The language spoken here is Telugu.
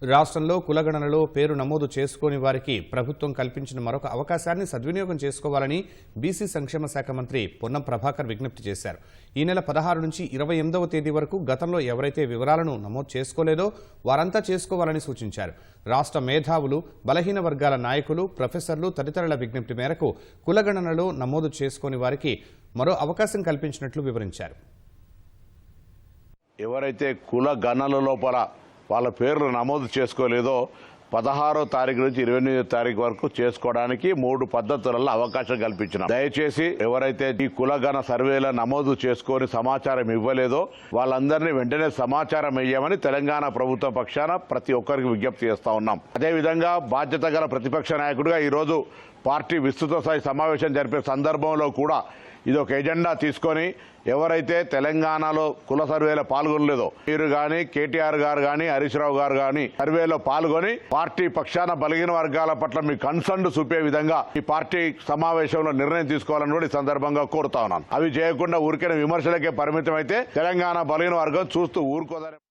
రాష్ట్రంలో కులగణనలో పేరు నమోదు చేసుకోని వారికి ప్రభుత్వం కల్పించిన మరొక అవకాశాన్ని సద్వినియోగం చేసుకోవాలని బీసీ సంక్షేమ శాఖ మంత్రి పొన్నం ప్రభాకర్ విజ్ఞప్తి చేశారు. ఈ నెల 16 నుంచి 28వ తేదీ వరకు గతంలో ఎవరైతే వివరాలను నమోదు చేసుకోలేదో వారంతా చేసుకోవాలని సూచించారు. రాష్ట్ర మేధావులు, బలహీన వర్గాల నాయకులు, ప్రొఫెసర్లు తదితరుల విజ్ఞప్తి మేరకు కులగణనలో నమోదు చేసుకోని వారికి మరో అవకాశం కల్పించినట్లు వివరించారు. ఎవరైతే కుల గణనల లోపల వాళ్ళ పేర్లు నమోదు చేసుకోలేదో 16వ తారీఖు నుంచి 28వ తారీఖు వరకు చేసుకోవడానికి 3 పద్ధతులలో అవకాశం కల్పించినాం. దయచేసి ఎవరైతే ఈ కులగణ సర్వేల నమోదు చేసుకొని సమాచారం ఇవ్వలేదో వాళ్ళందరినీ వెంటనే సమాచారం ఇవ్వమని తెలంగాణ ప్రభుత్వం పక్షాన ప్రతి ఒక్కరికి విజ్ఞప్తి చేస్తా ఉన్నాం. అదేవిధంగా బాధ్యత గల ప్రతిపక్ష నాయకుడిగా ఈరోజు పార్టీ విస్తృత స్థాయి సమావేశం జరిపే సందర్భంలో కూడా ఇది ఒక ఎజెండా తీసుకొని ఎవరైతే తెలంగాణలో కుల సర్వేలో పాల్గొనలేదో మీరు కానీ కేటీఆర్ గారు కానీ హరీష్ రావు గారు కానీ సర్వేలో పాల్గొని పార్టీ పక్షాన బలహీన వర్గాల పట్ల మీ కన్సర్న్ చూపే విధంగా ఈ పార్టీ సమావేశంలో నిర్ణయం తీసుకోవాలని కూడా ఈ సందర్భంగా కోరుతా ఉన్నాను. అవి చేయకుండా ఊరికైనా విమర్శలకే పరిమితం అయితే తెలంగాణ బలహీన వర్గం చూస్తూ ఊరుకోదని